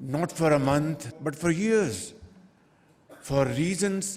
not for a month but for years, for reasons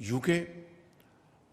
UK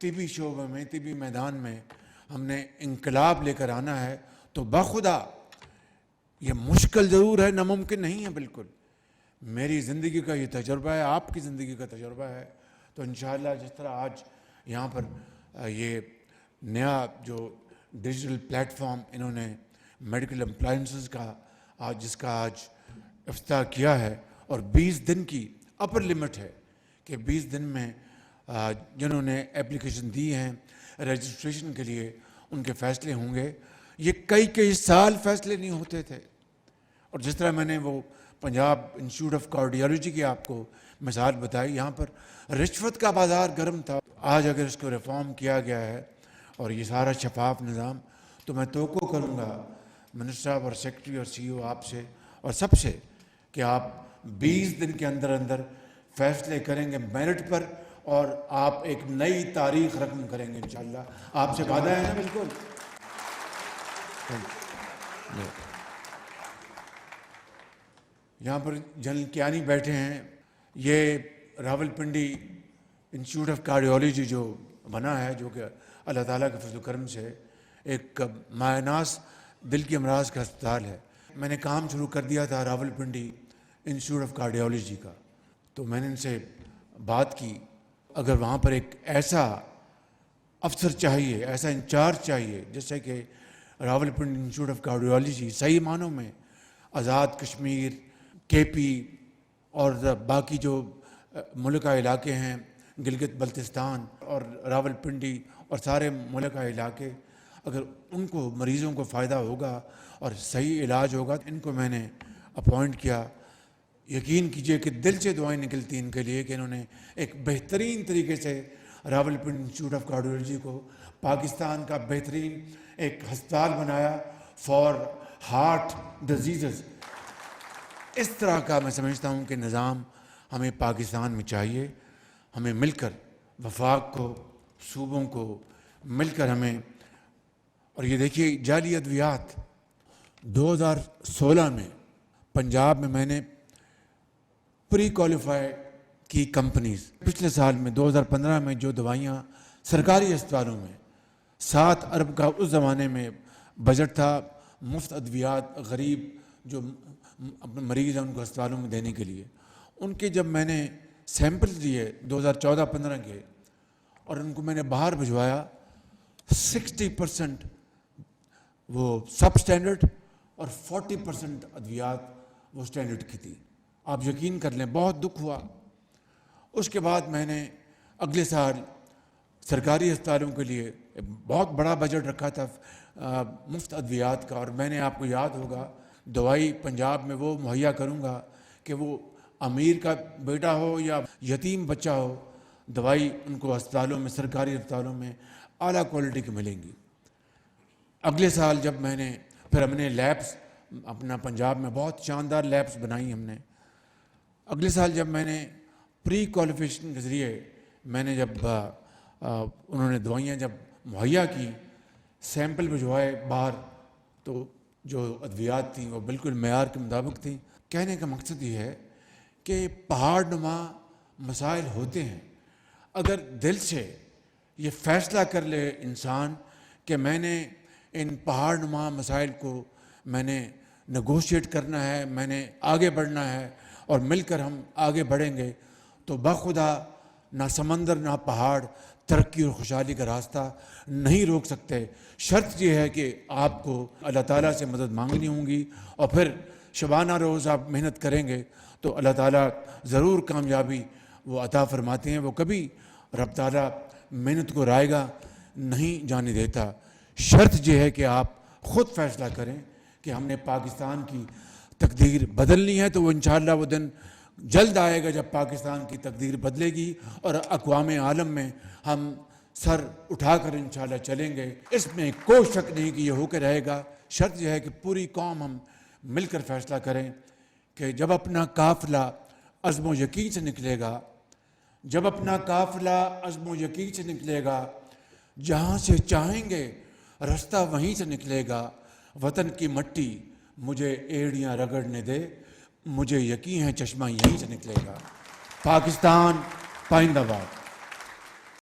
طبی شعبے میں، طبی میدان میں ہم نے انقلاب لے کر آنا ہے تو بخدا یہ مشکل ضرور ہے، ناممکن نہیں ہے بالکل. میری زندگی کا یہ تجربہ ہے، آپ کی زندگی کا تجربہ ہے. تو انشاءاللہ جس طرح آج یہاں پر یہ نیا جو ڈیجیٹل پلیٹ فارم انہوں نے میڈیکل اپلائنسز کا جس کا آج افتتاح کیا ہے، اور 20 دن کی اپر لمٹ ہے کہ 20 دن میں جنہوں نے اپلیکیشن دی ہیں رجسٹریشن کے لیے ان کے فیصلے ہوں گے. یہ کئی سال فیصلے نہیں ہوتے تھے. اور جس طرح میں نے وہ پنجاب انسٹیٹیوٹ آف کارڈیالوجی کی آپ کو مثال بتائی، یہاں پر رشوت کا بازار گرم تھا. آج اگر اس کو ریفارم کیا گیا ہے اور یہ سارا شفاف نظام، تو میں توقع کروں گا منسٹر صاحب اور سیکرٹری اور سی او آپ سے اور سب سے کہ آپ 20 دن کے اندر اندر فیصلے کریں گے میرٹ پر، اور آپ ایک نئی تاریخ رقم کریں گے انشاءاللہ. آپ سے وعدہ ہے نا؟ بالکل. یہاں پر جنرل کیانی بیٹھے ہیں. یہ Rawal Pindi institute of cardiology جو بنا ہے، جو کہ اللہ تعالیٰ کے فضل و کرم سے ایک مایہ دل کی امراض کا ہسپتال ہے. میں نے کام شروع کر دیا تھا Rawal Pindi institute of cardiology کا. تو میں نے ان سے بات کی، اگر وہاں پر ایک ایسا افسر چاہیے، ایسا انچارج چاہیے، جیسے کہ Rawal Pindi institute of cardiology صحیح معنوں میں آزاد کشمیر، کے پی اور باقی جو ملک کا علاقے ہیں، گلگت بلتستان اور راول پنڈی اور سارے ملک کا علاقے، اگر ان کو مریضوں کو فائدہ ہوگا اور صحیح علاج ہوگا. ان کو میں نے اپوائنٹ کیا. یقین کیجئے کہ دل سے دعائیں نکلتی ان کے لیے کہ انہوں نے ایک بہترین طریقے سے Rawal Pindi institute of cardiology کو پاکستان کا بہترین ایک ہسپتال بنایا فار ہارٹ ڈیزیزز. اس طرح کا میں سمجھتا ہوں کہ نظام ہمیں پاکستان میں چاہیے. ہمیں مل کر وفاق کو، صوبوں کو مل کر ہمیں. اور یہ دیکھیے جعلی ادویات 2016 میں پنجاب میں نے پری کوالیفائی کی کمپنیز. پچھلے سال میں 2015 میں جو دوائیاں سرکاری اسپتالوں میں 7 ارب کا اس زمانے میں بجٹ تھا مفت ادویات غریب جو اپنے مریض ہیں ان کو اسپتالوں میں دینے کے لیے، ان کے جب میں نے سیمپل دیے 2014-15 کے اور ان کو میں نے باہر بھجوایا، 60% وہ سب سٹینڈرڈ اور 40% ادویات وہ سٹینڈرڈ کی تھی. آپ یقین کر لیں بہت دکھ ہوا. اس کے بعد میں نے اگلے سال سرکاری اسپتالوں کے لیے بہت بڑا بجٹ رکھا تھا مفت ادویات کا، اور میں نے آپ کو یاد ہوگا دوائی پنجاب میں وہ مہیا کروں گا کہ وہ امیر کا بیٹا ہو یا یتیم بچہ ہو، دوائی ان کو اسپتالوں میں، سرکاری اسپتالوں میں اعلیٰ کوالٹی کی ملیں گی. اگلے سال جب میں نے پھر ہم نے لیبس اپنا پنجاب میں بہت شاندار لیبس بنائی ہم نے. اگلے سال جب میں نے پری کوالیفیکیشن کے ذریعے میں نے جب انہوں نے دوائیاں جب مہیا کی، سیمپل بھجوائے باہر، تو جو ادویات تھیں وہ بالکل معیار کے مطابق تھیں. کہنے کا مقصد یہ ہے کہ پہاڑ نما مسائل ہوتے ہیں. اگر دل سے یہ فیصلہ کر لے انسان کہ میں نے ان پہاڑ نما مسائل کو میں نے نیگوشیٹ کرنا ہے، میں نے آگے بڑھنا ہے اور مل کر ہم آگے بڑھیں گے، تو بخدا نہ سمندر نہ پہاڑ ترقی اور خوشحالی کا راستہ نہیں روک سکتے. شرط یہ ہے کہ آپ کو اللہ تعالیٰ سے مدد مانگنی ہوں گی، اور پھر شبانہ روز آپ محنت کریں گے تو اللہ تعالیٰ ضرور کامیابی وہ عطا فرماتے ہیں. وہ کبھی رب تعالیٰ محنت کو رائے گا نہیں جانے دیتا. شرط یہ ہے کہ آپ خود فیصلہ کریں کہ ہم نے پاکستان کی تقدیر بدلنی ہے، تو وہ انشاءاللہ وہ دن جلد آئے گا جب پاکستان کی تقدیر بدلے گی اور اقوام عالم میں ہم سر اٹھا کر انشاءاللہ چلیں گے. اس میں کوئی شک نہیں کہ یہ ہو کے رہے گا. شرط یہ ہے کہ پوری قوم ہم مل کر فیصلہ کریں کہ جب اپنا قافلہ عزم و یقین سے نکلے گا، جب اپنا قافلہ عزم و یقین سے نکلے گا، جہاں سے چاہیں گے رستہ وہیں سے نکلے گا. وطن کی مٹی مجھے ایڑیاں رگڑنے دے، مجھے یقین ہے چشمہ یہیں سے نکلے گا. پاکستان پائندہ باد.